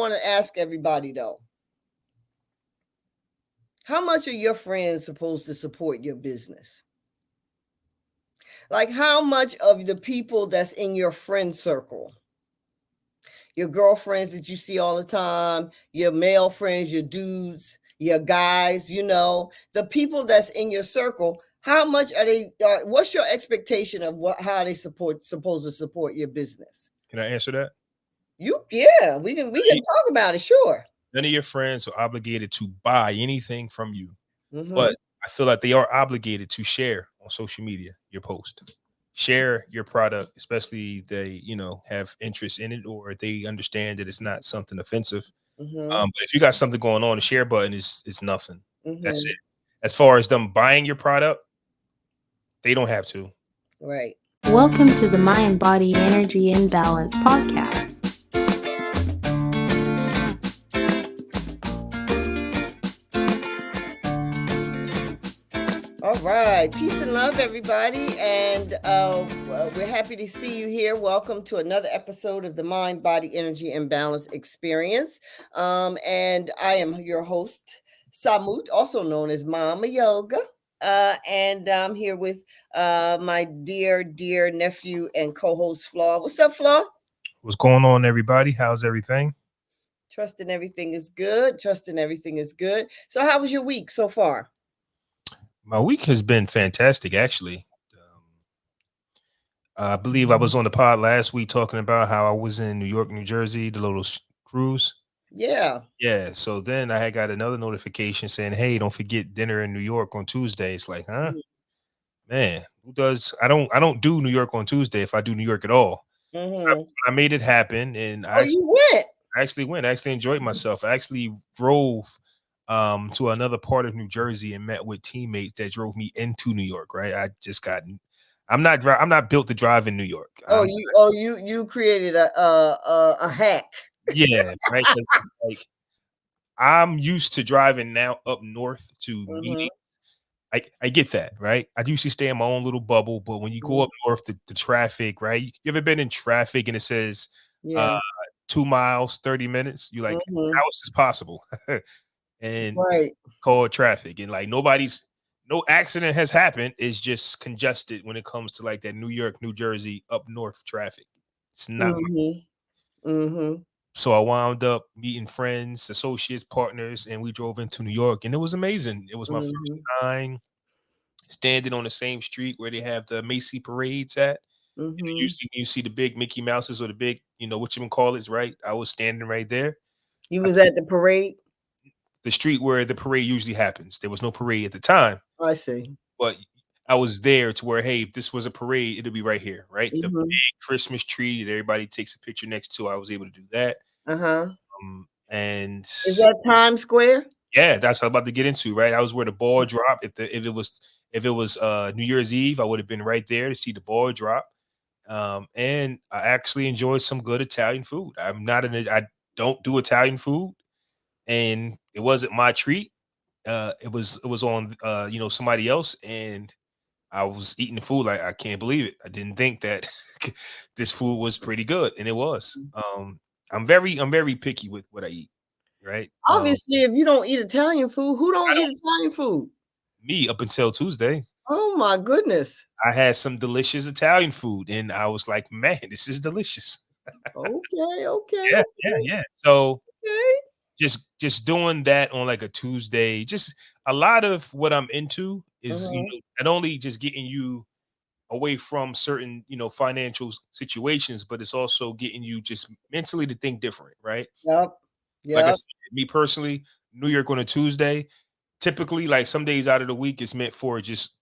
Want to ask everybody though, how much are your friends supposed to support your business? Like, how much of the people that's in your friend circle, your girlfriends that you see all the time, your male friends, your dudes, your guys, the people that's in your circle, how much are they? What's your expectation of how they supposed to support your business? Can I answer that? Yeah, we can talk about it, sure. None of your friends are obligated to buy anything from you, Mm-hmm. but I feel like they are obligated to share on social media your post. Share your product, especially if they, have interest in it or they understand that it's not something offensive. Mm-hmm. But if you got something going on, the share button is nothing. That's Mm-hmm. it. As far as them buying your product, they don't have to. Right. Welcome to the Mind Body Energy Imbalance podcast. All right. Peace and love, everybody. And we're happy to see you here. Welcome to another episode of the Mind Body Energy Imbalance Experience. And I am your host, Samut, also known as Mama Yoga. And I'm here with my dear nephew and co-host Flaw. What's up, Flaw? What's going on, everybody? How's everything? Trusting everything is good. Trusting everything is good. So how was your week so far? My week has been fantastic, actually. I believe I was on the pod last week talking about how I was in New York, New Jersey, the little cruise. Yeah. Yeah. So then I had got another notification saying, "Hey, don't forget dinner in New York on Tuesday." It's like, huh, man, who does? I don't do New York on Tuesday if I do New York at all. Mm-hmm. I made it happen, and Oh, you went? I actually went. I actually enjoyed myself. I actually drove to another part of New Jersey and met with teammates that drove me into New York. Right. I'm not built to drive in New York. You created a hack. Yeah, right. 'Cause like I'm used to driving now up north to Mm-hmm. meetings. I get that, right? I usually stay in my own little bubble, but when you go Mm-hmm. up north, the traffic, right? You ever been in traffic and it says uh Yeah. 2 miles, 30 minutes? You're like, Mm-hmm. how is this possible? And it's Right. called traffic. And like no accident has happened. It's just congested when it comes to like that New York, New Jersey, up north traffic. It's not Mm-hmm. Mm-hmm. So I wound up meeting friends, associates, partners, and we drove into New York, and it was amazing. It was my first Mm-hmm. time standing on the same street where they have the Macy parades at. Mm-hmm. Usually you see the big Mickey Mouses or the big, what you call it, right? I was standing right there. You I was took at the parade? the street where the parade usually happens. There was no parade at the time, I see. but I was there to where, hey, if this was a parade, it'll be right here, right? The Mm-hmm. big Christmas tree that everybody takes a picture next to. I was able to do that. Uh-huh. And Is that Times Square? Yeah, that's what I'm about to get into, right? I was where the ball dropped. If it was New Year's Eve, I would have been right there to see the ball drop. And I actually enjoyed some good Italian food. I don't do Italian food, and it wasn't my treat. It was on somebody else, and I was eating the food like I can't believe it. I didn't think that this food was pretty good, and it was. I'm very picky with what I eat, right? Obviously, if you don't eat Italian food, who don't eat Italian food? Me up until Tuesday. Oh my goodness. I had some delicious Italian food, and I was like, "Man, this is delicious." Okay, okay, Yeah, yeah, yeah. So okay. just doing that on like a Tuesday, just a lot of what I'm into is Uh-huh. not only just getting you away from certain financial situations, but it's also getting you just mentally to think different, right? Yep. Like I Yep. said, me personally, New York on a Tuesday, typically like some days out of the week is meant for just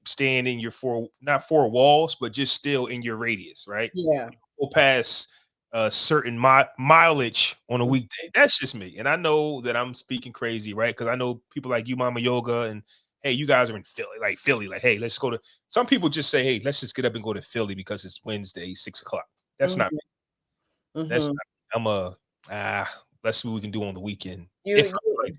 staying in your not four walls, but just still in your radius, right? Yeah. Go past a certain mileage on a weekday. That's just me. And I know that I'm speaking crazy, right? Because I know people like you, Mama Yoga, and hey, you guys are in Philly, like, hey, let's go to some people just say, hey, let's just get up and go to Philly because it's Wednesday, 6 o'clock. That's not Mhm. me. That's Mhm. not me. I'm a let's see what we can do on the weekend. You If I feel like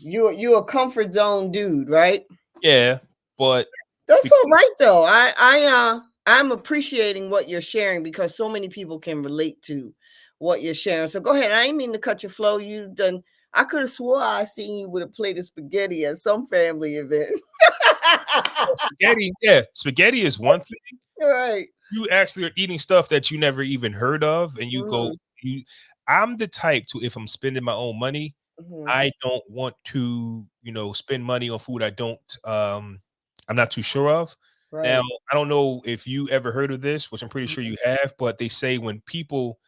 you doing that. you a comfort zone dude, right? Yeah, but That's bec- all right though. I'm appreciating what you're sharing because so many people can relate to what you're sharing. So go ahead. I ain't mean to cut your flow. You done. I could have swore I seen you with a plate of spaghetti at some family event. Spaghetti, yeah, spaghetti is one thing. Right. You actually are eating stuff that you never even heard of, and you go, Mhm. you. I'm the type to, if I'm spending my own money, Mhm. I don't want to, spend money on food I'm not too sure of. Now, Right. I don't know if you ever heard of this, which I'm pretty sure Mhm. you have, but they say when people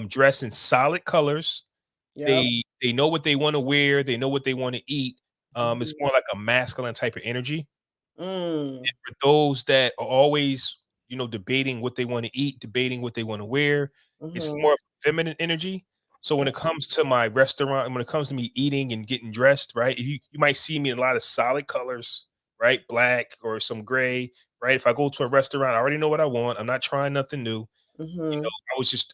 dress in solid colors, Yep. they know what they want to wear, they know what they want to eat. It's Mhm. more like a masculine type of energy. Mm. For those that are always, debating what they want to eat, debating what they want to wear, it's Mhm. more of a feminine energy. So when it comes to my restaurant, and when it comes to me eating and getting dressed, right? You might see me in a lot of solid colors, right? Black or some gray, right? If I go to a restaurant, I already know what I want. I'm not trying nothing new. Mhm.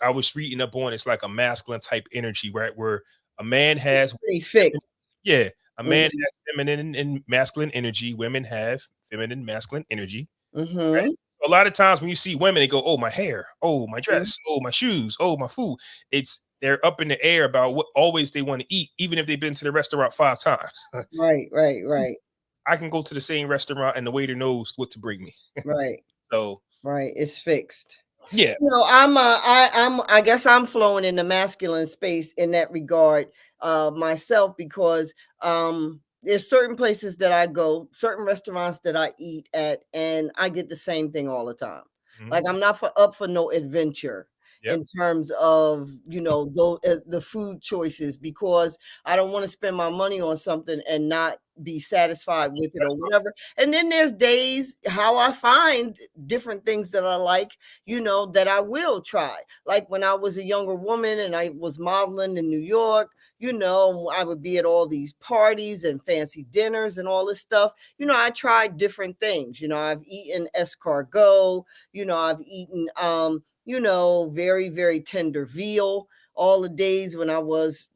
I was reading up on, it's like a masculine type energy, right? Where a man has, Pretty fixed. yeah, a man Mhm. has feminine and masculine energy. Women have feminine, masculine energy. Right? Mhm. So a lot of times when you see women, they go, "Oh, my hair. Oh, my Mhm. dress. Oh, my shoes. Oh, my food." They're up in the air about what always they want to eat, even if they've been to the restaurant 5 times. Right. Right. Right. I can go to the same restaurant and the waiter knows what to bring me. Right. So Right. It's fixed. yeah. No, I guess I'm flowing in the masculine space in that regard myself because there's certain places that I go, certain restaurants that I eat at, and I get the same thing all the time. Mhm. Like I'm not up for no adventure Yep. in terms of the food choices because I don't want to spend my money on something and not be satisfied with it or That's what whatever. And then there's days how I find different things that I like, that I will try. Like when I was a younger woman and I was modeling in New York, I would be at all these parties and fancy dinners and all this stuff. I tried different things. I've eaten escargot, I've eaten, very, very tender veal all the days when I was,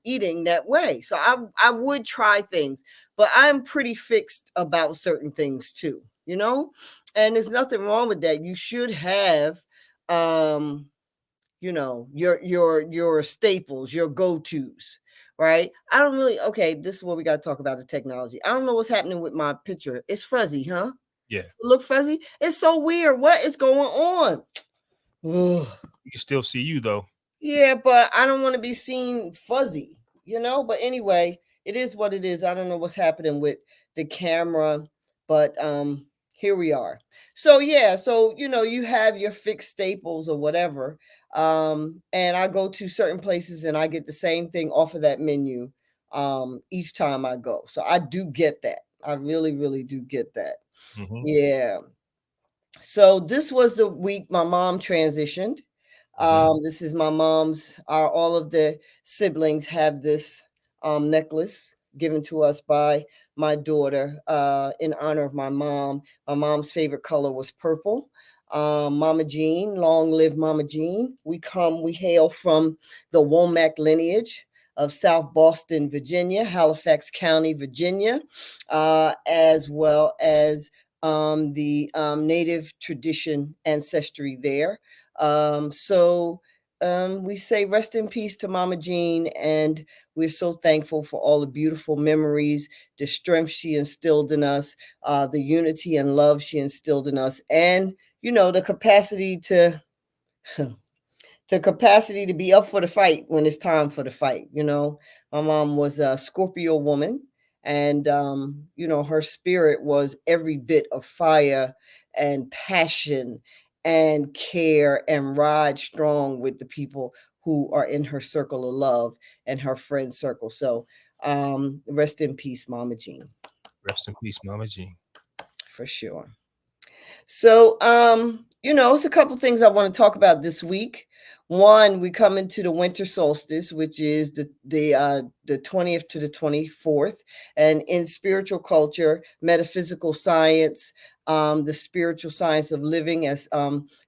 eating that way. So I would try things, but I'm pretty fixed about certain things too. And there's nothing wrong with that. You should have um your staples, your go-tos, right? I don't really Okay, this is what we got to talk about, the technology. I don't know what's happening with my picture. It's fuzzy, huh? yeah. Look fuzzy. It's so weird. What is going on? Ugh. We can still see you though. Yeah, but I don't want to be seen fuzzy. But anyway, it is what it is. I don't know what's happening with the camera, but here we are. So yeah, so you have your fixed staples or whatever. And I go to certain places and I get the same thing off of that menu each time I go. So I do get that. I really, really do get that. Mhm. Yeah. So this was the week my mom transitioned. Mhm. This is my mom's. All of the siblings have this necklace given to us by my daughter in honor of my mom. My mom's favorite color was purple. Mama Jean, long live Mama Jean. We hail from the Womack lineage of South Boston, Virginia, Halifax County, Virginia, as well as the native tradition ancestry there. We say rest in peace to Mama Jean, and we're so thankful for all the beautiful memories, the strength she instilled in us, the unity and love she instilled in us, and the capacity to the capacity to be up for the fight when it's time for the fight. My mom was a Scorpio woman, and her spirit was every bit of fire and passion and care and ride strong with the people who are in her circle of love and her friend circle. So rest in peace, Mama Jean, Rest in peace, Mama Jean. for sure. So, it's a couple things I want to talk about this week. One, we come into the winter solstice, which is the 20th to the 24th, and in spiritual culture, metaphysical science, the spiritual science of living, as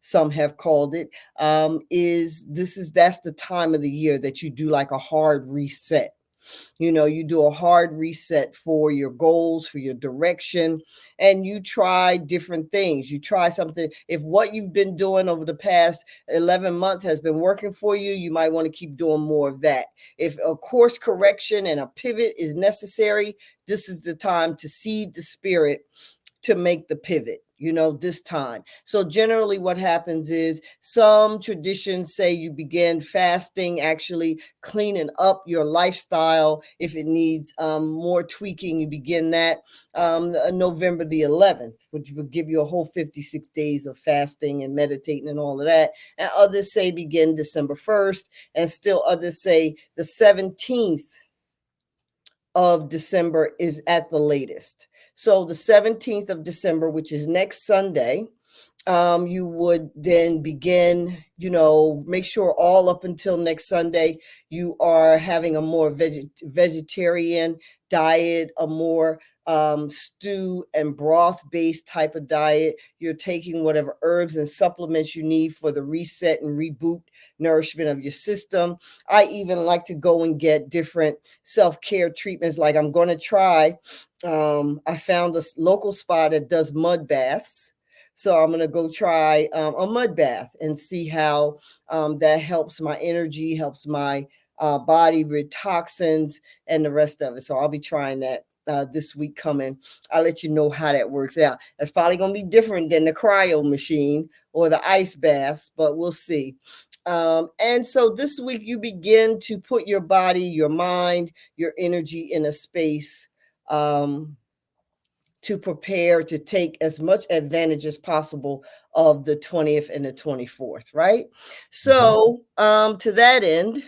some have called it, that's the time of the year that you do like a hard reset. You do a hard reset for your goals, for your direction, and you try different things. You try something. If what you've been doing over the past 11 months has been working for you, you might want to keep doing more of that. If a course correction and a pivot is necessary, this is the time to seed the spirit to make the pivot, this time. So generally what happens is some traditions say you begin fasting, actually cleaning up your lifestyle. If it needs more tweaking, you begin that November the 11th, which will give you a whole 56 days of fasting and meditating and all of that. And others say begin December 1st, and still others say the 17th of December is at the latest. So the 17th of December, which is next Sunday, you would then begin, make sure all up until next Sunday, you are having a more vegetarian diet, a more stew and broth based type of diet. You're taking whatever herbs and supplements you need for the reset and reboot nourishment of your system. I even like to go and get different self-care treatments. Like I'm going to try, I found a local spa that does mud baths. So I'm going to go try a mud bath and see how that helps my energy, helps my body rid toxins and the rest of it. So I'll be trying that this week coming. I'll let you know how that works out. That's probably going to be different than the cryo machine or the ice baths, but we'll see. And so this week you begin to put your body, your mind, your energy in a space to prepare to take as much advantage as possible of the 20th and the 24th, right? So to that end,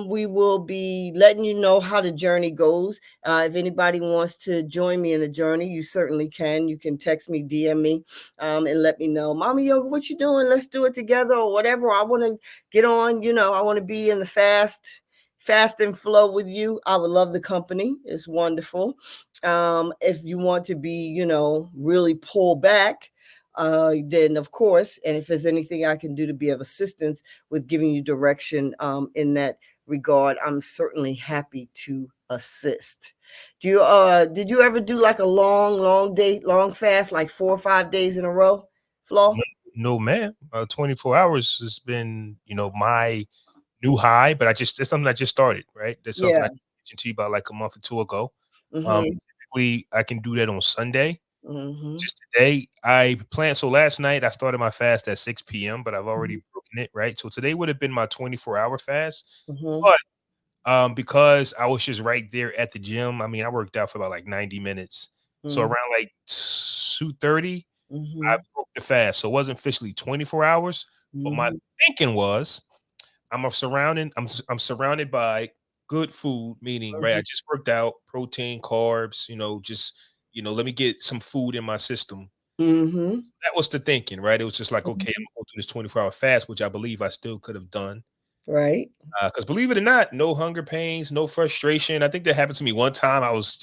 we will be letting you know how the journey goes. If anybody wants to join me in the journey, you certainly can. You can text me, DM me, and let me know, Mama Yoga, what you doing? Let's do it together or whatever. I want to get on, I want to be in the fast and flow with you. I would love the company. It's wonderful. If you want to be, really pull back, then of course, and if there's anything I can do to be of assistance with giving you direction in that regard, I'm certainly happy to assist. Did you ever do like a long day, long fast, like 4 or 5 days in a row, Flo? No, man. 24 hours has been, my new high, but that's something I just started, right? That's something I Yeah. mentioned to you about like a month or two ago. Mm-hmm. Typically I can do that on Sunday. Mm-hmm. Just today, I planned. So last night I started my fast at 6 p.m., but I've already broken it, right? So today would have been my 24-hour fast. Mm-hmm. But because I was just right there at the gym, I mean, I worked out for about like 90 minutes. So Mm-hmm. around like 2:30, I Mm-hmm. broke the fast. So it wasn't officially 24 hours, but my Mm-hmm. thinking was I'm surrounded by good food, meaning right. I just worked out, protein, carbs, just let me get some food in my system. Mm-hmm. That was the thinking, right? It was just like, okay, I'm Mm-hmm. gonna go through this 24-hour fast, which I believe I still could have done. Right. Because believe it or not, no hunger pains, no frustration. I think that happened to me one time. I was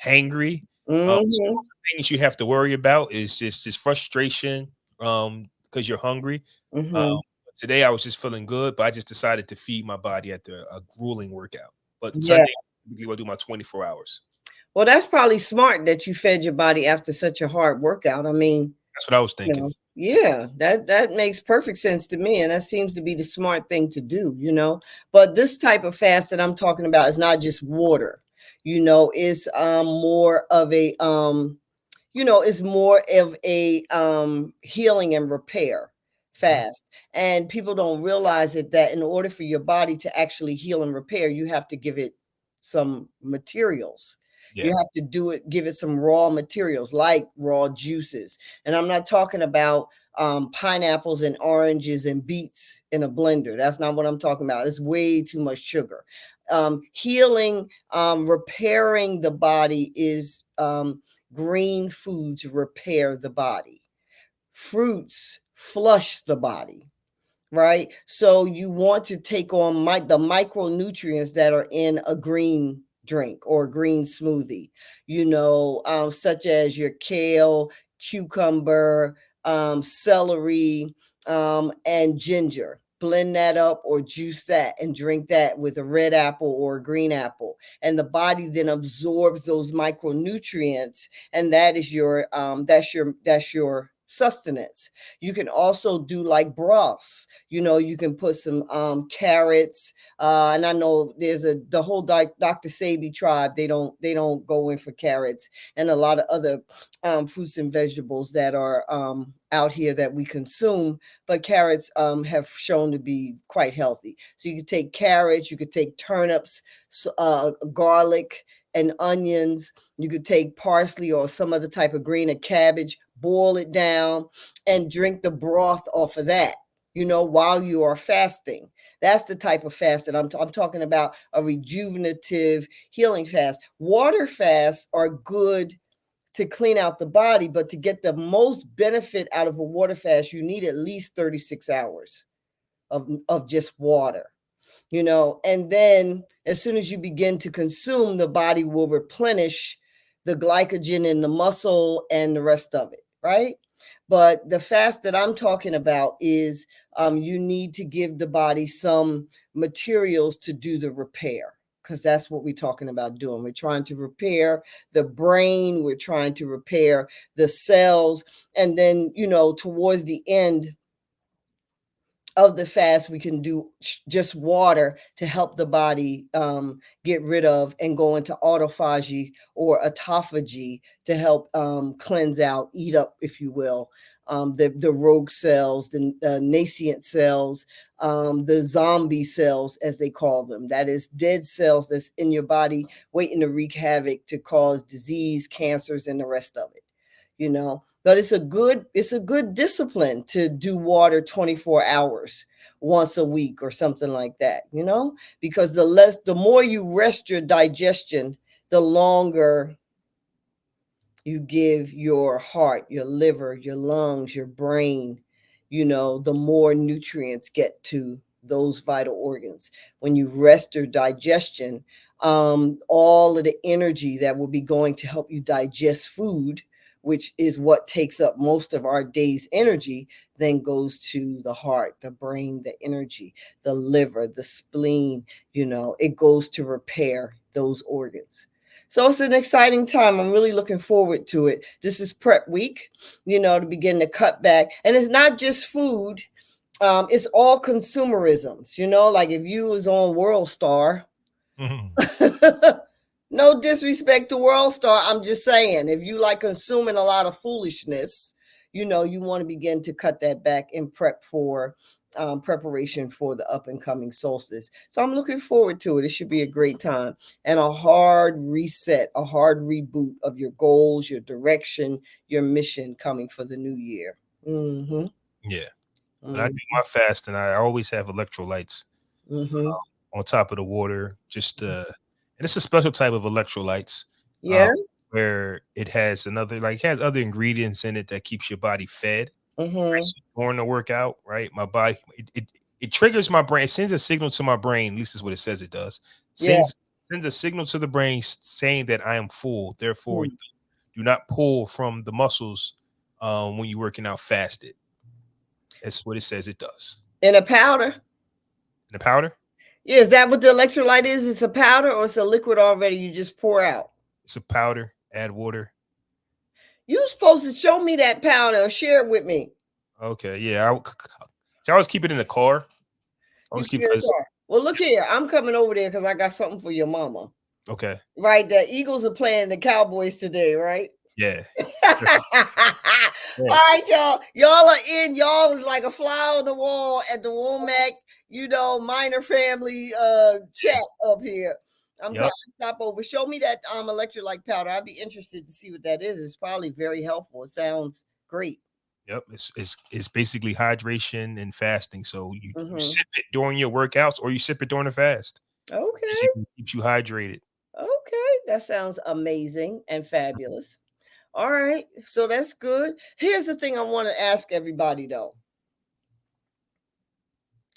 hangry. So Mm-hmm. those are things you have to worry about is just frustration, because you're hungry. Um, Mm-hmm. today I was just feeling good, but I just decided to feed my body after a grueling workout. But Yeah. Sunday, typically I do my 24 hours. Well, that's probably smart that you fed your body after such a hard workout. I mean, That's what I was thinking. yeah, that makes perfect sense to me, and that seems to be the smart thing to do. But this type of fast that I'm talking about is not just water. It's more of a is more of a healing and repair Mhm. fast. And people don't realize it that in order for your body to actually heal and repair, you have to give it some materials. Yeah. You have to give it some raw materials like raw juices. And I'm not talking about pineapples and oranges and beets in a blender. That's not what I'm talking about. It's way too much sugar. Healing, repairing the body is green foods repair the body. Fruits flush the body, right? So you want to take on the micronutrients that are in a green drink or a green smoothie, such as your kale, cucumber, celery, and ginger. blend that up or juice that and drink that with a red apple or a green apple, and the body then absorbs those micronutrients, and that's your sustenance. You can also do like broths. You can put some carrots, and I know there's the whole Dr. Sabi tribe. They don't go in for carrots and a lot of other fruits and vegetables that are out here that we consume, but carrots have shown to be quite healthy. So you could take carrots, you could take turnips, garlic, and onions. You could take parsley or some other type of green, a cabbage, boil it down, and drink the broth off of that. While you are fasting. That's the type of fast that I'm talking about, a rejuvenative healing fast. Water fasts are good to clean out the body, but to get the most benefit out of a water fast, you need at least 36 hours of just water. And then as soon as you begin to consume, the body will replenish the glycogen in the muscle and the rest of it, right? But the fast that I'm talking about is you need to give the body some materials to do the repair, because that's what we're talking about doing. We're trying to repair the brain, we're trying to repair the cells, and then, towards the end of the fast, we can do just water to help the body get rid of and go into autophagy or autophagy to help cleanse out, eat up, if you will, the rogue cells, the nascent cells, the zombie cells, as they call them. That is dead cells that's in your body waiting to wreak havoc to cause disease, cancers, and the rest of it. But it's a good discipline to do water 24 hours once a week or something like that, because the more you rest your digestion, the longer you give your heart, your liver, your lungs, your brain, the more nutrients get to those vital organs. When you rest your digestion, all of the energy that will be going to help you digest food, which is what takes up most of our day's energy, then goes to the heart, the brain, the energy, the liver, the spleen. It goes to repair those organs. So it's an exciting time. I'm really looking forward to it. This is prep week, to begin to cut back. And it's not just food. It's all consumerisms, like if you was on World Star, no disrespect to World Star. I'm just saying, if you like consuming a lot of foolishness, you want to begin to cut that back and prep for preparation for the up and coming solstice. So I'm looking forward to it. It should be a great time and a hard reset, a hard reboot of your goals, your direction, your mission coming for the new year. Mm-hmm. Yeah. When I do Mm-hmm. my fast, and I always have electrolytes Mm-hmm. on top of the water, and it's a special type of electrolytes, Yeah. um, where it has other ingredients in it that keeps your body fed, right? Mm-hmm. So during the workout, right? My body, it triggers my brain, it sends a signal to my brain, at least is what it says it does. Yeah. Sends a signal to the brain saying that I am full. Therefore, do not pull from the muscles when you're working out fasted. That's what it says it does. In a powder. And the powder, Yeah, is that what the electrolyte is? It's a powder or it's a liquid already you just pour out? it's a powder. Add water. You supposed to show me that powder or share it with me. Okay, yeah. I always keep it in the car. I You always keep keep it in the because car. Well, look here. I'm coming over there because I got something for your mama. okay, Right, the Eagles are playing the Cowboys today, right? yeah, All yeah, right, y'all. Y'all are in. Y'all is like a fly on the wall at the Womack, minor family chat up here. I'm going yep, to stop over. Show me that electrolyte powder. I'd be interested to see what that is. It's probably very helpful. It sounds great. yep. It's basically hydration and fasting. So you Mm-hmm. sip it during your workouts, or you sip it during the fast. Okay. Basically keeps you hydrated. Okay. That sounds amazing and fabulous. All right. So that's good. Here's the thing I want to ask everybody though.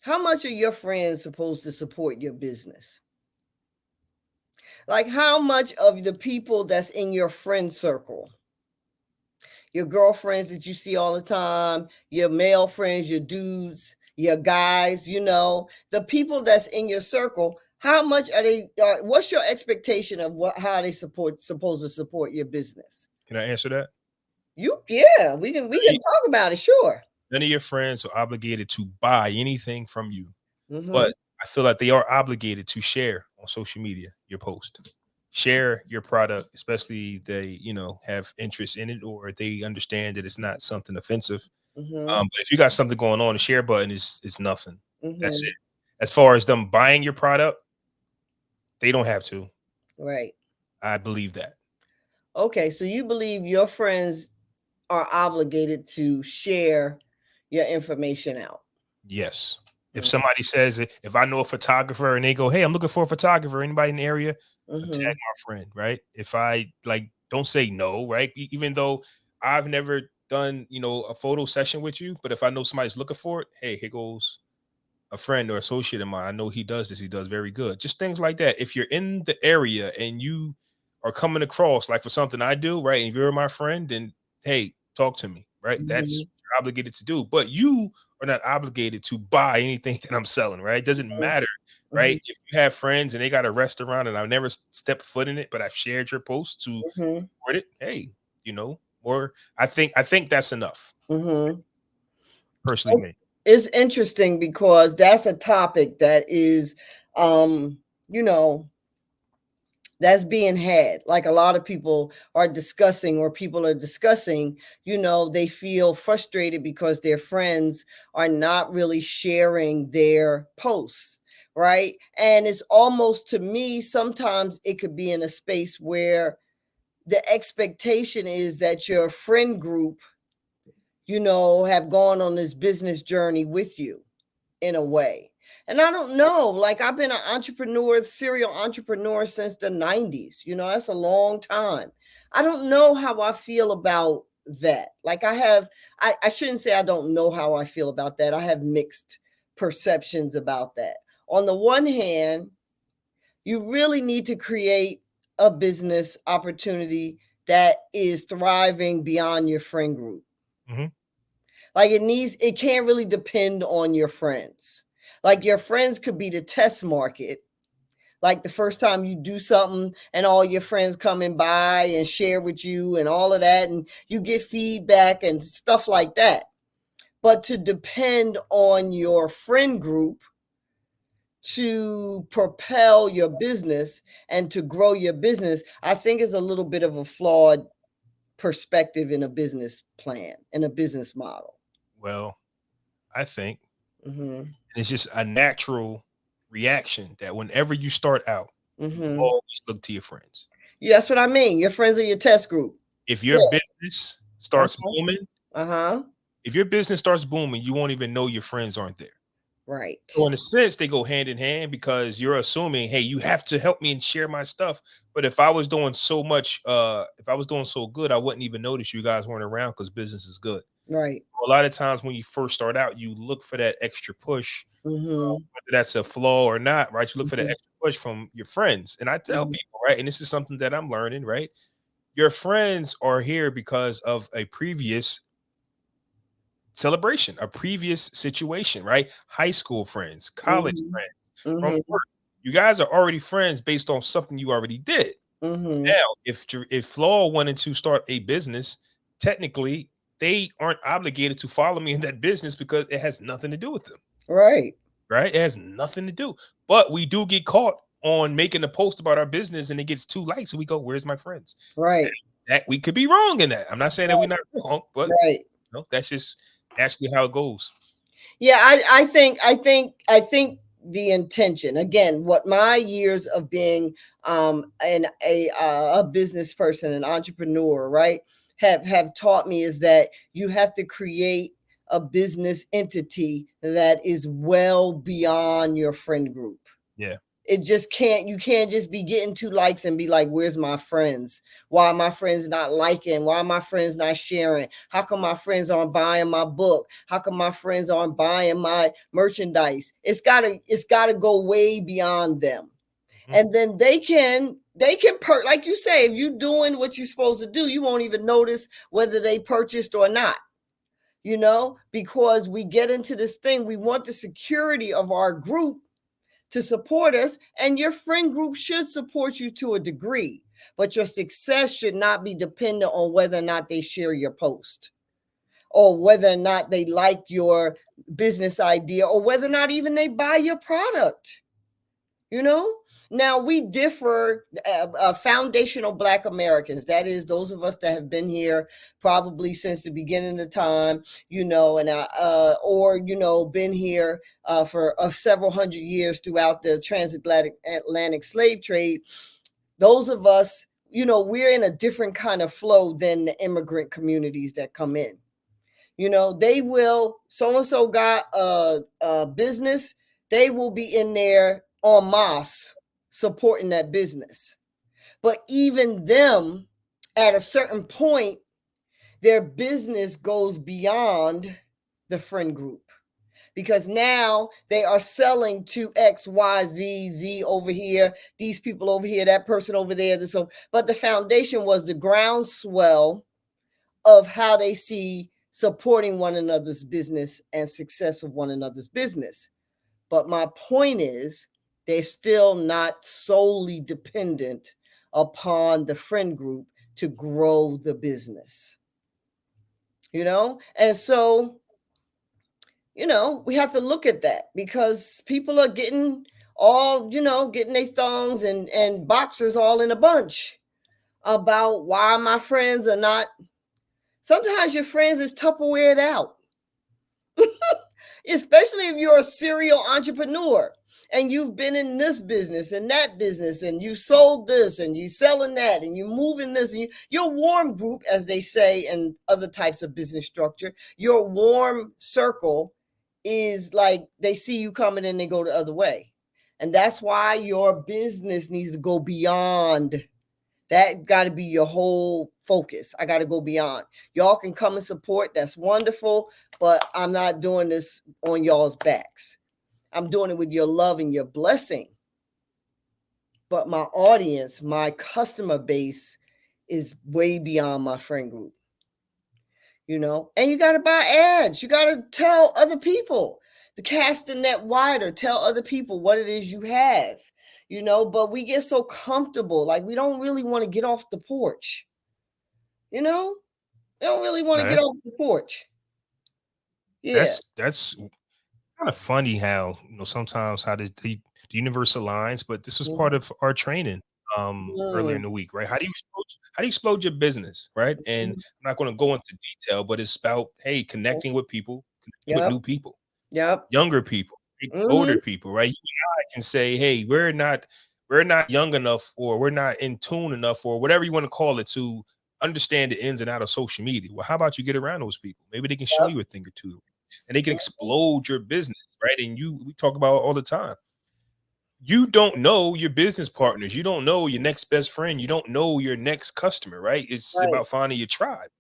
How much are your friends supposed to support your business? Like, how much of the people that's in your friend circle, your girlfriends that you see all the time, your male friends, your dudes, your guys, the people that's in your circle. How much are they? What's your expectation of how they supposed to support your business? Can I answer that? Yeah, we can talk about it. Sure. None of your friends are obligated to buy anything from you, Mm-hmm. but I feel like they are obligated to share on social media your post. Share your product, especially if they, have interest in it or they understand that it's not something offensive. Mm-hmm. But if you got something going on, the share button is nothing. That's Mm-hmm. it. As far as them buying your product, they don't have to. Right. I believe that. Okay, so you believe your friends are obligated to share your information out. Yes. If Mm. somebody says it, if I know a photographer and they go, "Hey, I'm looking for a photographer," anybody in the area, tag Mhm. my friend, right? If I like, don't say no, right? Even though I've never done, a photo session with you, but if I know somebody's looking for it, hey, here goes a friend or associate of mine. I know he does this. He does very good. Just things like that. If you're in the area and you are coming across like for something I do, right? And if you're my friend, then hey, talk to me, right? That's Mhm. what you're obligated to do. But you are not obligated to buy anything that I'm selling, right? It doesn't Mhm. matter, Mhm. right? If you have friends and they got a restaurant and I've never stepped foot in it, but I've shared your post to Mhm. support it, hey, or I think that's enough. Mhm. Personally, It's, me. it's interesting because that's a topic that is, um, you know, that's being had. Like a lot of people are discussing, or people are discussing, they feel frustrated because their friends are not really sharing their posts, right? And it's almost, to me, sometimes it could be in a space where the expectation is that your friend group, have gone on this business journey with you in a way. And I don't know, like I've been an entrepreneur, serial entrepreneur since the 90s. That's a long time. I don't know how I feel about that. Like I shouldn't say I don't know how I feel about that. I have mixed perceptions about that. On the one hand, you really need to create a business opportunity that is thriving beyond your friend group. Mhm. Like it can't really depend on your friends. Like your friends could be the test market. Like the first time you do something and all your friends coming by and share with you and all of that, and you get feedback and stuff like that. But to depend on your friend group to propel your business and to grow your business, I think is a little bit of a flawed perspective in a business plan, in a business model. Well, I think Mm-hmm. it's just a natural reaction that whenever you start out, you Mm-hmm. always look to your friends. Yeah, that's what I mean. Your friends are your test group. If your Yeah. business starts Uh-huh. booming, Uh-huh. if your business starts booming, you won't even know your friends aren't there. Right. So in a sense, they go hand in hand because you're assuming, hey, you have to help me and share my stuff. But if I was doing so much, if I was doing so good, I wouldn't even notice you guys weren't around because business is good. Right. A lot of times when you first start out, you look for that extra push, Mm-hmm. whether that's a flaw or not, right? You look for that Mm-hmm. extra push from your friends. And I tell Mm-hmm. people, right, and this is something that I'm learning, right? Your friends are here because of a previous celebration, a previous situation, right? High school friends, college Mm-hmm. friends, from Mm-hmm. work. You guys are already friends based on something you already did. Mm-hmm. Now, if Flaw wanted to start a business, technically they aren't obligated to follow me in that business because it has nothing to do with them, Right. right? It has nothing to do. But we do get caught on making a post about our business and it gets 2 likes and we go, "Where's my friends?" Right. That we could be wrong in that. I'm not saying that we're not wrong, but Right. that's just actually how it goes. Yeah, I think the intention, again, what my years of being a business person, an entrepreneur, right, have taught me is that you have to create a business entity that is well beyond your friend group. Yeah. It just can't, you can't just be getting 2 likes and be like, where's my friends? Why are my friends not liking? Why are my friends not sharing? How come my friends aren't buying my book? How come my friends aren't buying my merchandise? It's gotta go way beyond them. Mhm. And then like you say, if you're doing what you're supposed to do, you won't even notice whether they purchased or not. because we get into this thing. We want the security of our group to support us, and your friend group should support you to a degree, but your success should not be dependent on whether or not they share your post, or whether or not they like your business idea, or whether or not even they buy your product. Now we differ. Foundational Black Americans, that is those of us that have been here probably since the beginning of time, and or been here for several hundred years throughout the transatlantic slave trade. Those of us, we're in a different kind of flow than the immigrant communities that come in. They will, so and so got a business, they will be in there en masse supporting that business. But even them, at a certain point, their business goes beyond the friend group, because now they are selling to XYZ over here, these people over here, that person over there. But the foundation was the groundswell of how they see supporting one another's business and success of one another's business. But my point is, they're still not solely dependent upon the friend group to grow the business. And so, we have to look at that, because people are getting all, getting their thongs and boxers all in a bunch about why my friends are not. Sometimes your friends is Tupperware it out. Especially if you're a serial entrepreneur and you've been in this business and that business, and you sold this and you selling that and you moving this, and your warm group, as they say in other types of business structure, your warm circle is like they see you coming and they go the other way. And that's why your business needs to go beyond. That got to be your whole focus. I got to go beyond. Y'all can come and support. That's wonderful. But I'm not doing this on y'all's backs. I'm doing it with your love and your blessing. But my audience, my customer base is way beyond my friend group. And you got to buy ads. You got to tell other people to cast the net wider. Tell other people what it is you have. But we get so comfortable, like we don't really want to get off the porch. We don't really want to get off the porch. Yeah. That's kind of funny how sometimes how the universe aligns, but this was part of our training earlier in the week, right? How do you explode your business, right? And I'm not going to go into detail, but it's about connecting with people, connecting with new people, younger people, older people, right? You and I can say, hey, we're not young enough, or we're not in tune enough, or whatever you want to call it, to understand the ins and out of social media. Well, how about you get around those people? Maybe they can show you a thing or two, and they can explode your business, right? And we talk about it all the time. You don't know your business partners. You don't know your next best friend. You don't know your next customer, right? It's about finding your tribe.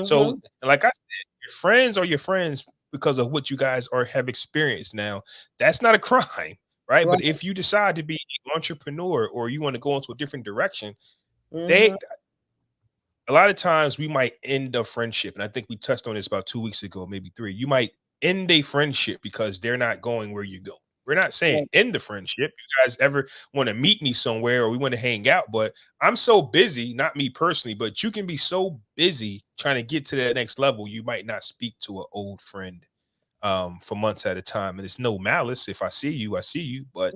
So, like I said, your friends are your friends because of what you guys have experienced. Now, that's not a crime, right? But if you decide to be an entrepreneur, or you want to go into a different direction, a lot of times we might end a friendship. And I think we touched on this about 2 weeks ago, maybe 3. You might end a friendship because they're not going where you go. We're not saying end the friendship. You guys ever want to meet me somewhere, or we want to hang out, but I'm so busy, not me personally, but you can be so busy trying to get to that next level, you might not speak to an old friend for months at a time. And it's no malice. If I see you, I see you. But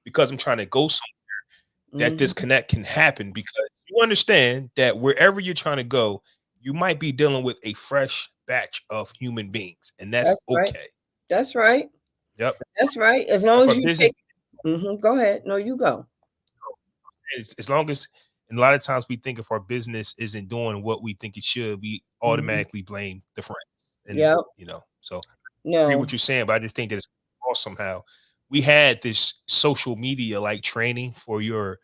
because I'm trying to go somewhere, that disconnect can happen, because you understand that wherever you're trying to go, you might be dealing with a fresh batch of human beings, and that's okay. That's right. Yep. That's right. As long as you take. Go ahead. No, you go. As long as, and a lot of times we think if our business isn't doing what we think it should, we automatically blame the friends. And so I agree what you're saying, but I just think that it's awesome how we had this social media like training for your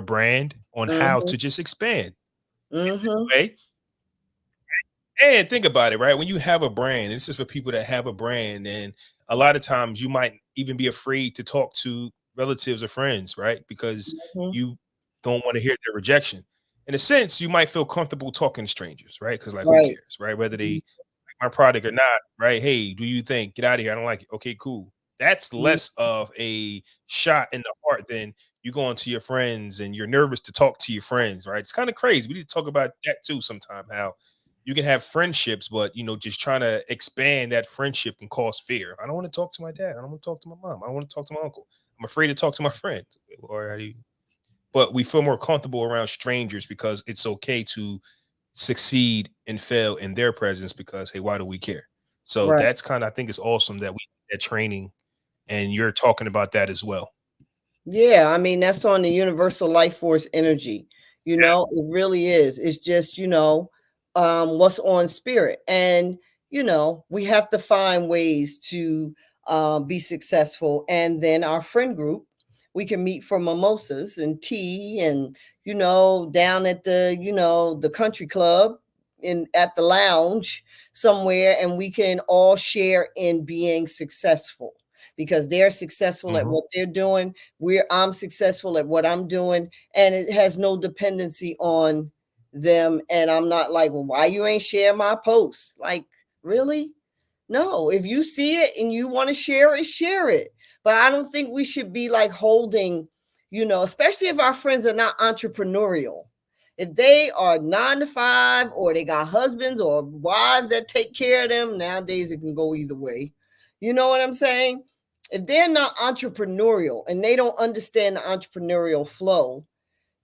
brand on how to just expand in this way. And think about it, right? When you have a brand, and this is for people that have a brand, and a lot of times you might even be afraid to talk to relatives or friends, right? Because you don't want to hear their rejection. In a sense, you might feel comfortable talking to strangers, right? Because who cares, right? Whether they my product or not, right? Hey, do you think get out of here? I don't like it. Okay, cool. That's Mm. less of a shot in the heart than you going to your friends and you're nervous to talk to your friends, right? It's kind of crazy. We need to talk about that too sometime. How you can have friendships, but just trying to expand that friendship can cause fear. I don't want to talk to my dad. I don't want to talk to my mom. I don't want to talk to my uncle. I'm afraid to talk to my friends. Or how do you? But we feel more comfortable around strangers because it's okay to succeed and fail in their presence because hey, why do we care? So Right. that's kind of I think it's awesome that we that training and you're talking about that as well. Yeah, I mean, that's on the universal life force energy. Yeah. It really is. It's just, what's on spirit. And, we have to find ways to be successful. And then our friend group, we can meet for mimosas and tea and, down at the country club in at the lounge somewhere, and we can all share in being successful because they're successful at Mhm. what they're doing, I'm successful at what I'm doing, and it has no dependency on them. And I'm not like, well, why you ain't share my post? Like, really? No, if you see it and you want to share it, share it. But I don't think we should be like holding, especially if our friends are not entrepreneurial. If they are 9 to 5 or they got husbands or wives that take care of them, nowadays it can go either way. You know what I'm saying? If they're not entrepreneurial and they don't understand the entrepreneurial flow,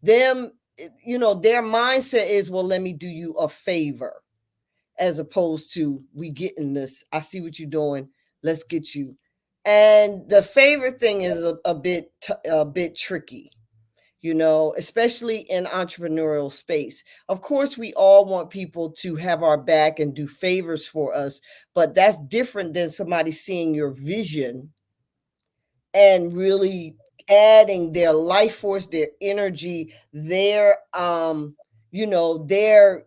them, their mindset is, well, let me do you a favor, as opposed to we getting this. I see what you're doing. Let's get you. And the favorite thing is a bit tricky, especially in entrepreneurial space. Of course, we all want people to have our back and do favors for us, but that's different than somebody seeing your vision and really adding their life force, their energy, you know, their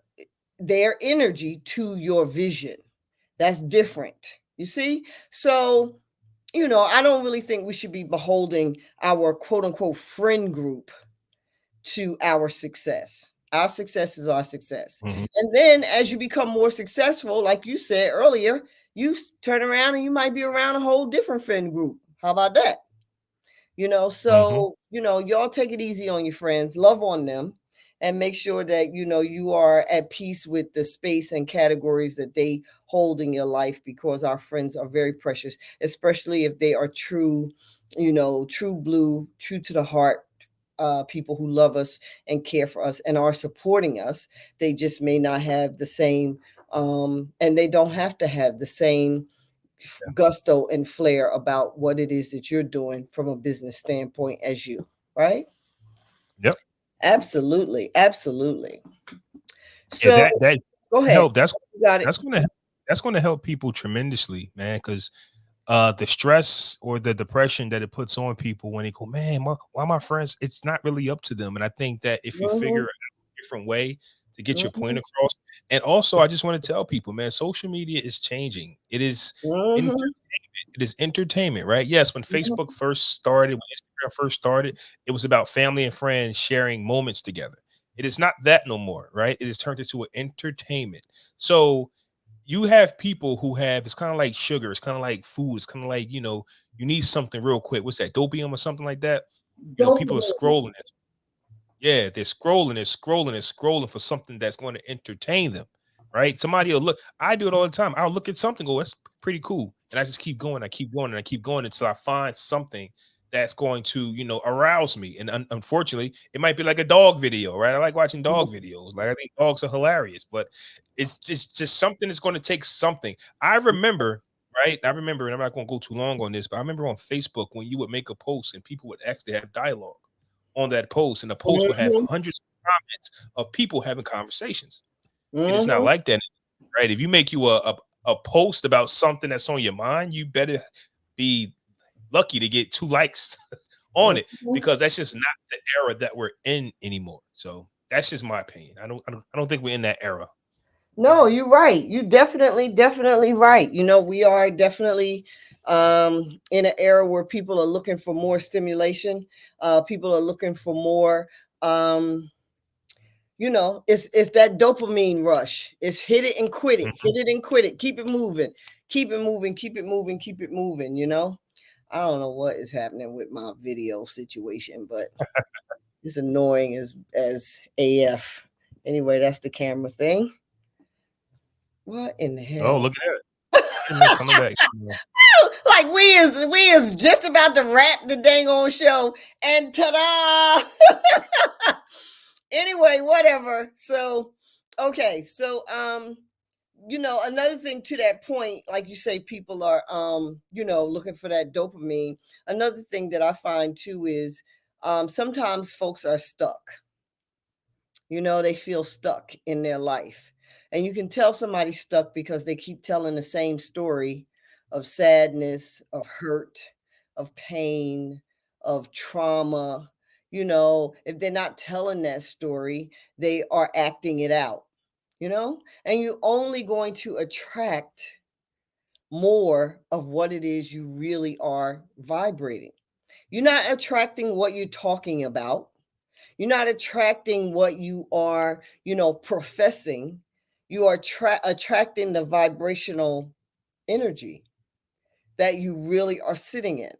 their energy to your vision. That's different. You see? So, I don't really think we should be beholding our quote unquote friend group to our success. Our success is our success. Mhm. And then as you become more successful, like you said earlier, you turn around and you might be around a whole different friend group. How about that? Mhm. So y'all take it easy on your friends, love on them, and make sure that you are at peace with the space and categories that they hold in your life, because our friends are very precious, especially if they are true, true blue, true to the heart, people who love us and care for us and are supporting us. They just may not have the same, and they don't have to have the same Yeah. gusto and flair about what it is that you're doing from a business standpoint as you, right? Yep. Absolutely, absolutely. Yeah, So that go ahead. help. That's You got it. that's gonna that's gonna help people tremendously, man. Because the stress or the depression that it puts on people when they go, man, why my friends? It's not really up to them. And I think that if you figure Mhm, out a different way to get your point mhm, across, and also I just want to tell people, man, social media is changing. mhm, It is entertainment, right? Yes, when mhm. Facebook first started, when Instagram first started, it was about family and friends sharing moments together. It is not that no more, right? It has turned into an entertainment. So you have people who have it's kind of like sugar, it's kind of like food, it's kind of like you need something real quick. What's that, dopium or something like that? People are Dopamine. scrolling it. Yeah, they're scrolling for something that's going to entertain them, right? Somebody will look. I do it all the time. I'll look at something, go, that's pretty cool, and I just keep going. I keep going, and I keep going until I find something that's going to, arouse me. And unfortunately, it might be like a dog video, right? I like watching dog videos. Like I think dogs are hilarious, but it's just something that's going to take something. I remember. Right. I remember, and I'm not going to go too long on this, but I remember on Facebook when you would make a post and people would actually have dialogue on that post, and the post will have Mhm, hundreds of comments of people having conversations. It is not mhm, like that, right? If you make you a post about something that's on your mind, you better be lucky to get 2 likes on it mhm. because that's just not the era that we're in anymore. So that's just my opinion. I don't think we're in that era. No, you're right. You definitely right. We are definitely in an era where people are looking for more stimulation. People are looking for more um It's that dopamine rush. It's hit it and quit it, Mhm. hit it and quit it, keep it moving, keep it moving, keep it moving, keep it moving. I don't know what is happening with my video situation, but it's annoying as AF. Anyway, that's the camera thing. What in the Oh, hell? look at that. Wait a minute, coming back. Yeah. Like we is just about to wrap the dang on show, and ta-da! Anyway, whatever. So, okay, so another thing to that point, like you say, people are looking for that dopamine. Another thing that I find too is sometimes folks are stuck. They feel stuck in their life. And you can tell somebody's stuck because they keep telling the same story of sadness, of hurt, of pain, of trauma. If they're not telling that story, they are acting it out, and you're only going to attract more of what it is you really are vibrating. You're not attracting what you're talking about. You're not attracting what you are, professing. You are attracting the vibrational energy that you really are sitting in.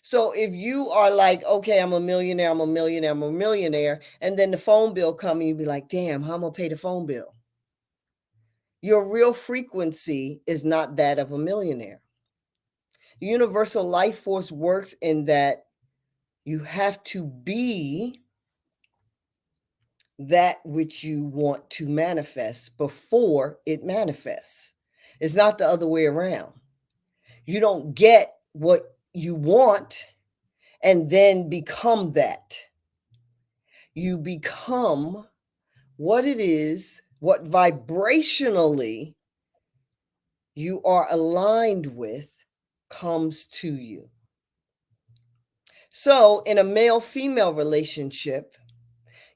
So if you are like, okay, I'm a millionaire, I'm a millionaire, I'm a millionaire, and then the phone bill comes and you be like, damn, how am I gonna pay the phone bill? Your real frequency is not that of a millionaire. The universal life force works in that you have to be that which you want to manifest before it manifests. It's not the other way around. You don't get what you want and then become that. You become what it is, what vibrationally you are aligned with comes to you. So, in a male female relationship,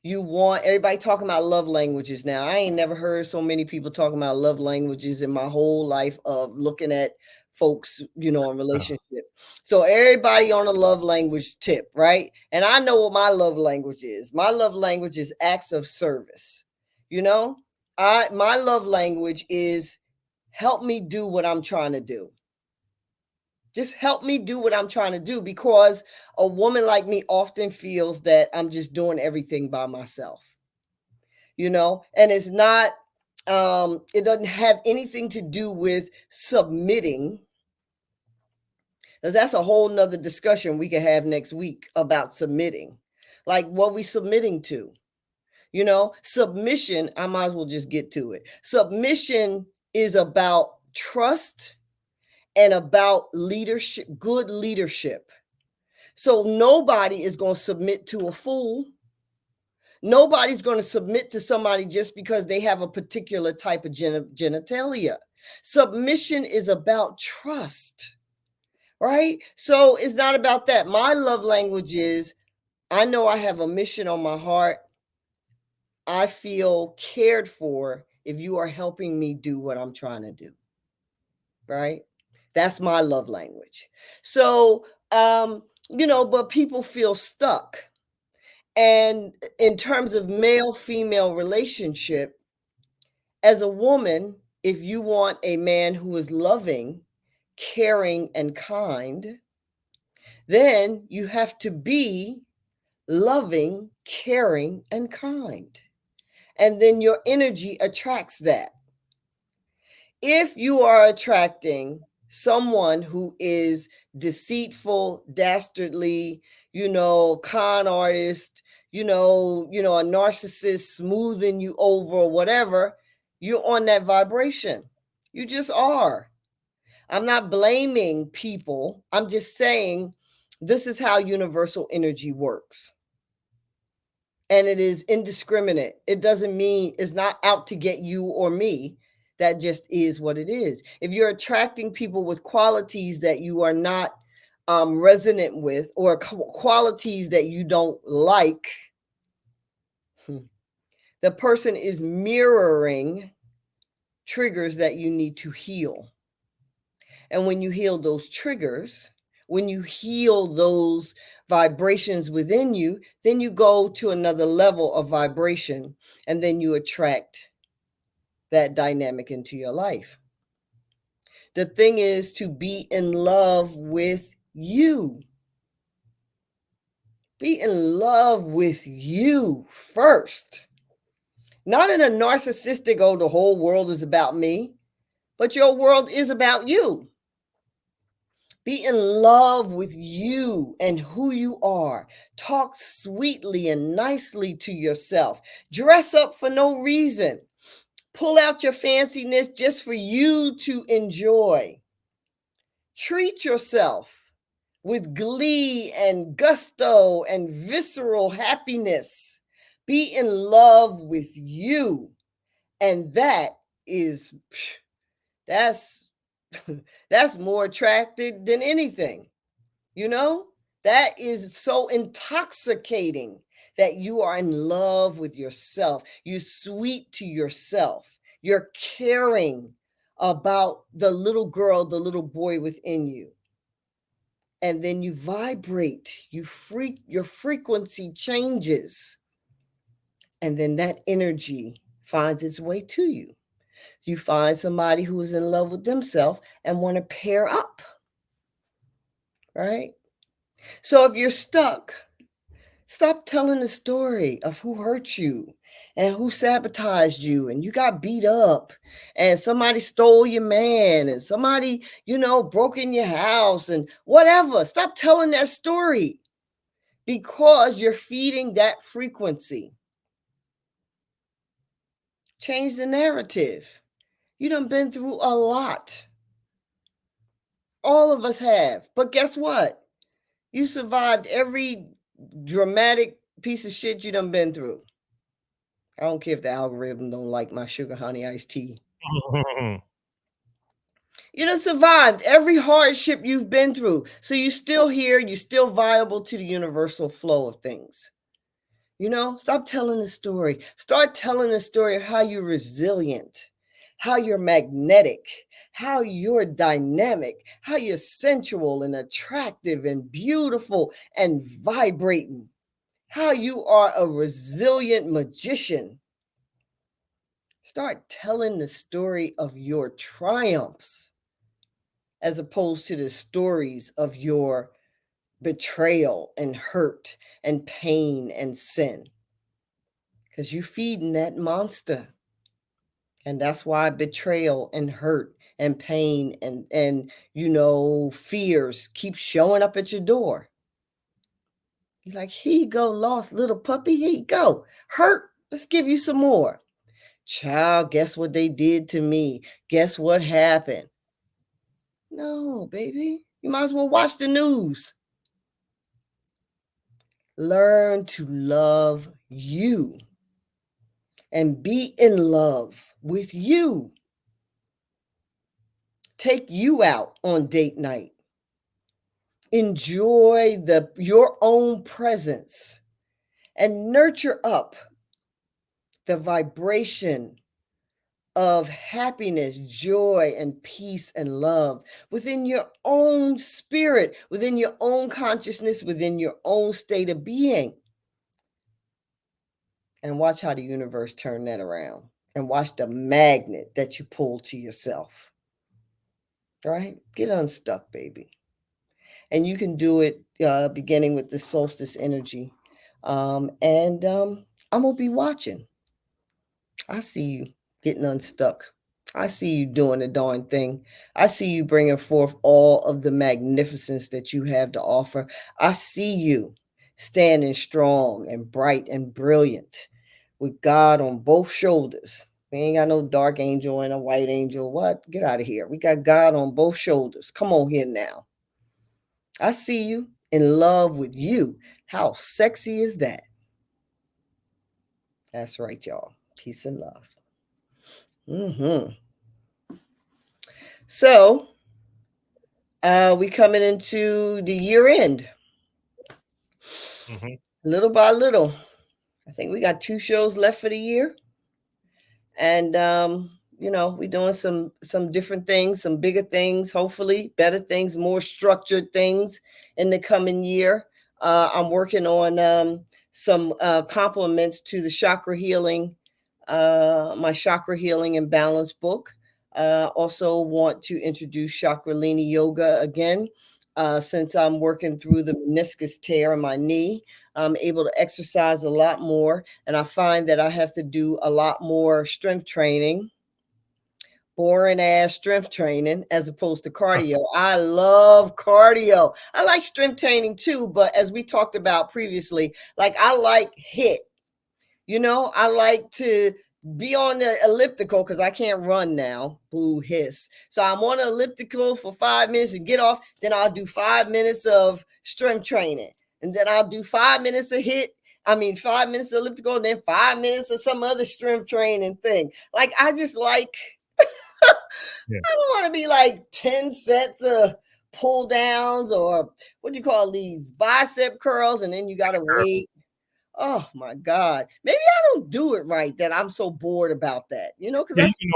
you want everybody talking about love languages now. I ain't never heard so many people talking about love languages in my whole life of looking at folks, in Uh, relationship. So everybody on a love language tip, right? And I know what my love language is. My love language is acts of service. You know, I my love language is help me do what I'm trying to do. Just help me do what I'm trying to do because a woman like me often feels that I'm just doing everything by myself. And it's not it doesn't have anything to do with submitting, because that's a whole nother discussion we could have next week about submitting, like what we submitting to. Submission, I might as well just get to it. Submission is about trust and about leadership, good leadership. So nobody is going to submit to a fool. Nobody's going to submit to somebody just because they have a particular type of genitalia. Submission is about trust, right? So it's not about that. My love language is I know I have a mission on my heart. I feel cared for if you are helping me do what I'm trying to do, right? That's my love language. So, but people feel stuck. And in terms of male female relationship, as a woman, if you want a man who is loving, caring, and kind, then you have to be loving, caring, and kind. And then your energy attracts that. If you are attracting someone who is deceitful, dastardly, con artist, a narcissist smoothing you over or whatever, you're on that vibration. You just are. I'm not blaming people. I'm just saying this is how universal energy works. And it is indiscriminate. It doesn't mean it's not out to get you or me. That just is what it is. If you're attracting people with qualities that you are not resonant with or qualities that you don't like, the person is mirroring triggers that you need to heal. And when you heal those triggers, when you heal those vibrations within you, then you go to another level of vibration, and then you attract that dynamic into your life. The thing is to be in love with you. Be in love with you first. Not in a narcissistic, oh, the whole world is about me, but your world is about you. Be in love with you and who you are. Talk sweetly and nicely to yourself. Dress up for no reason. Pull out your fanciness just for you to enjoy. Treat yourself with glee and gusto and visceral happiness. Be in love with you. And that is, that's that's more attractive than anything. You know, that is so intoxicating that you are in love with yourself. You're sweet to yourself. You're caring about the little girl, the little boy within you. And then you vibrate, your frequency changes. And then that energy finds its way to you. You find somebody who is in love with themselves and want to pair up, right? So if you're stuck, stop telling the story of who hurt you and who sabotaged you and you got beat up and somebody stole your man and somebody, broke in your house and whatever. Stop telling that story because you're feeding that frequency. Change the narrative. You done been through a lot. All of us have. But guess what? You survived every dramatic piece of shit you done been through. I don't care if the algorithm don't like my sugar honey iced tea. You done survived every hardship you've been through. So you're still here. You're still viable to the universal flow of things. Stop telling the story. Start telling the story of how you're resilient, how you're magnetic, how you're dynamic, how you're sensual and attractive and beautiful and vibrating, how you are a resilient magician. Start telling the story of your triumphs as opposed to the stories of your betrayal and hurt and pain and sin. Because you're feeding that monster. And that's why betrayal and hurt and pain and fears keep showing up at your door. You're like, here you go, lost little puppy. Here you go. Hurt. Let's give you some more. Child, guess what they did to me? Guess what happened? No, baby. You might as well watch the news. Learn to love you and be in love with you. Take you out on date night. Enjoy your own presence and nurture up the vibration of happiness, joy, and peace and love within your own spirit, within your own consciousness, within your own state of being. And watch how the universe turn that around. And watch the magnet that you pull to yourself. Right? Get unstuck, baby. And you can do it beginning with the solstice energy. I'm going to be watching. I see you getting unstuck. I see you doing the darn thing. I see you bringing forth all of the magnificence that you have to offer. I see you standing strong and bright and brilliant with God on both shoulders. We ain't got no dark angel and a white angel. What? Get out of here. We got God on both shoulders. Come on here now. I see you in love with you. How sexy is that? That's right, y'all. Peace and love. So, we coming into the year end. Little by little. I think we got 2 shows left for the year. And we're doing some different things, some bigger things, hopefully better things, more structured things in the coming year. I'm working on some compliments to the chakra healing, my chakra healing and balance book. Also want to introduce chakralini yoga again. Since I'm working through the meniscus tear in my knee, I'm able to exercise a lot more, and I find that I have to do a lot more strength training, boring ass strength training, as opposed to cardio. I love cardio. I like strength training too, but as we talked about previously, like I like hit. I like to be on the elliptical because I can't run now. Boo hiss. So I'm on the elliptical for 5 minutes and get off. Then I'll do 5 minutes of strength training. And then I'll do 5 minutes of hit. I mean, 5 minutes of elliptical, and then 5 minutes of some other strength training thing. Like, I just like, Yeah. I don't want to be like 10 sets of pull downs, or what do you call these, bicep curls, and then you got to wait. Oh my God. Maybe I don't do it right that I'm so bored about that, because Yeah, that's you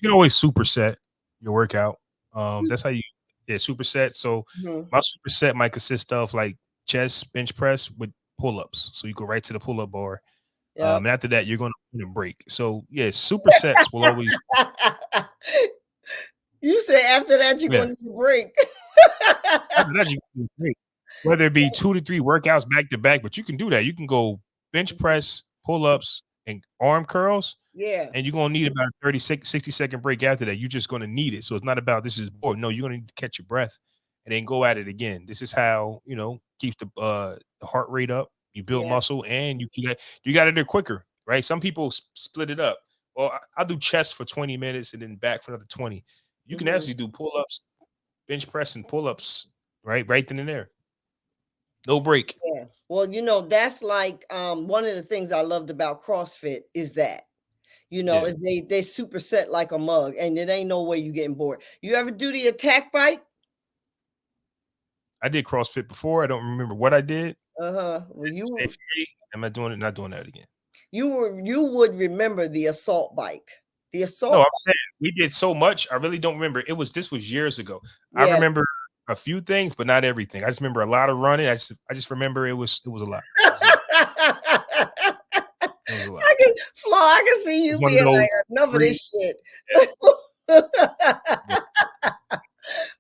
can always superset your workout. That's how you superset. So Mhm. my superset might consist of like chest bench press with pull-ups. So you go right to the pull-up bar. Yep. And after that, you're gonna need a break. So yeah, supersets will always You say after that you're yeah. gonna need a break. After that, you can do a break. Whether it be 2 to 3 workouts back to back, but you can do that. You can go bench press, pull-ups, and arm curls, Yeah. and you're gonna need about a 36, 60-second break after that. You're just gonna need it. So it's not about this is bored. No, you're gonna need to catch your breath and then go at it again. This is how keep the heart rate up. You build Yeah. muscle and you got it there quicker, right? Some people split it up. Well, I'll do chest for 20 minutes and then back for another 20. You can Mhm. actually do pull-ups, bench press, and pull-ups, right then and there. No break. Yeah. Well, that's like one of the things I loved about CrossFit is that, Yeah. is they superset like a mug, and it ain't no way you getting bored. You ever do the attack bike? I did CrossFit before. I don't remember what I did. Uh-huh. Well, It's just stay for me. Am I doing it? Not doing that again. you would remember the assault bike. The No, I'm assault saying we did so much. I really don't remember. This was years ago. I Yeah. remember a few things, but not everything. I just remember a lot of running. I just remember it was a lot. It was a lot. It was a lot. I can Flo, I can see It was you one of being those like, enough of 3. this shit. Yeah, yeah.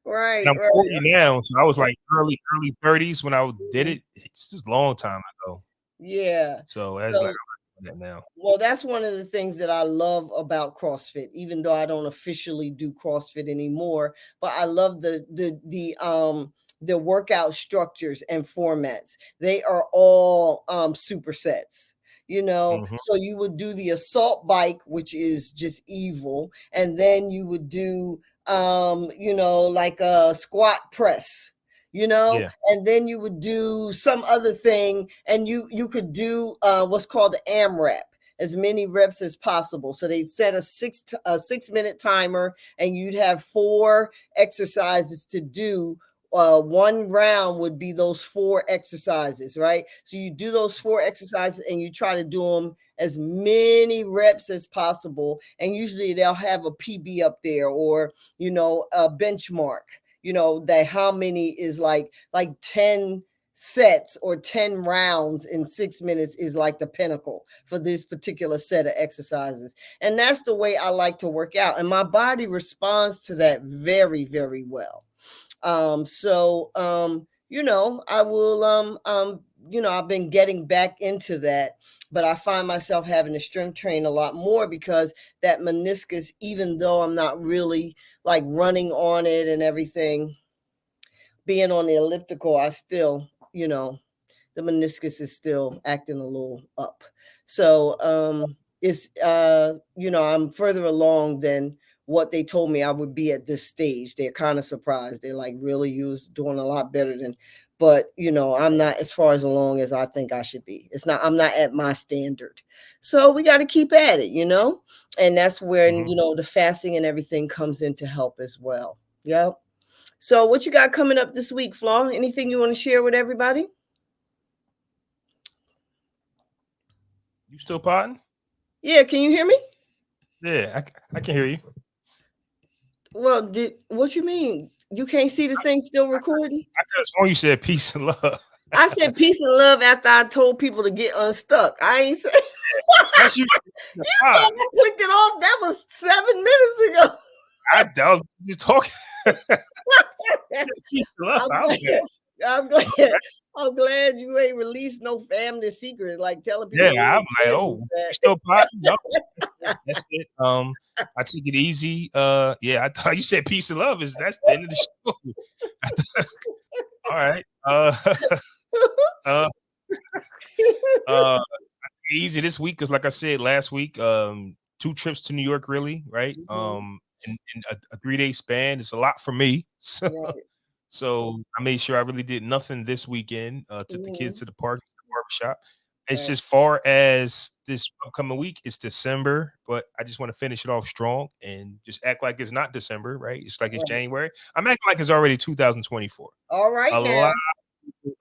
Right, And I'm right. 40 now, so I was like early 30s when I did Mhm. it. It's just a long time ago. Yeah. So that's like So I'm not doing that now. Well, that's one of the things that I love about CrossFit, even though I don't officially do CrossFit anymore. But I love the workout structures and formats. They are all supersets. Mhm. So you would do the assault bike, which is just evil, and then you would do like a squat press, Yeah. and then you would do some other thing, and you could do what's called the AMRAP, as many reps as possible. So they set a 6 minute timer, and you'd have 4 exercises to do. One round would be those 4 exercises, right? So you do those 4 exercises and you try to do them as many reps as possible. And usually they'll have a PB up there, or a benchmark. That how many is like 10 sets or 10 rounds in 6 minutes is like the pinnacle for this particular set of exercises. And that's the way I like to work out. And my body responds to that very, very well. I will I've been getting back into that, but I find myself having to strength train a lot more because that meniscus, even though I'm not really like running on it and everything, being on the elliptical, I still, the meniscus is still acting a little up. So it's I'm further along than what they told me I would be at this stage. They're kind of surprised. They're like, really, you was doing a lot better than, but I'm not as far as along as I think I should be. I'm not at my standard. So we got to keep at it, and that's when, Mhm. the fasting and everything comes in to help as well. Yep. So what you got coming up this week, Flaw? Anything you want to share with everybody? You still potting? Yeah, can you hear me? Yeah, I can hear you. Well, what you mean? You can't see the thing still recording? I could have sworn you said peace and love. I said peace and love after I told people to get unstuck. I ain't say That's you. you thought I clicked it off. That was 7 minutes ago. I was just talking. Peace and love. I'm I was glad, like, I'm glad. I'm glad you ain't released no family secrets like telling people yeah, where I'm like, your oh, family you is still potting? No, that's it. I take it easy. Yeah, I thought you said peace and love. That's the end of the show. All right. Uh, uh, easy this week because, like I said last week, 2 trips to New York, really, right? Mhm. In a 3-day span, it's a lot for me. Right. So I made sure I really did nothing this weekend. Took the kids Mhm. to the park, the barbershop. It's Right. just far as this upcoming week, it's December, but I just want to finish it off strong and just act like it's not December, right? It's like it's Right. January. I'm acting like it's already 2024. All A right now. lot,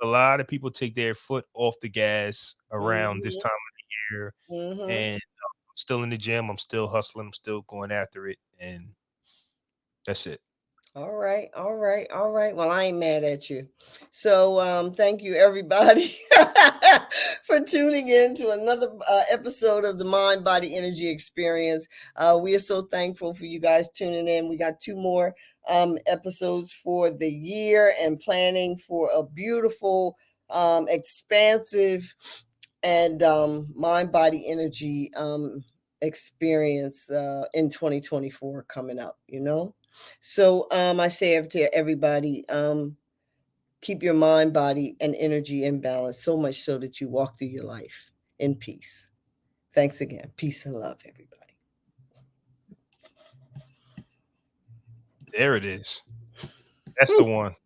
a lot of people take their foot off the gas around this Mhm. time of the year, Mhm. and I'm still in the gym. I'm still hustling. I'm still going after it, and that's it. All right, all right, all right. Well, I ain't mad at you. So, thank you everybody for tuning in to another episode of the Mind Body Energy Experience. We are so thankful for you guys tuning in. We got 2 more episodes for the year and planning for a beautiful, expansive, and mind body energy experience in 2024 coming up, so I say to everybody, keep your mind, body, and energy in balance, so much so that you walk through your life in peace. Thanks again. Peace and love, everybody. There it is. That's the one.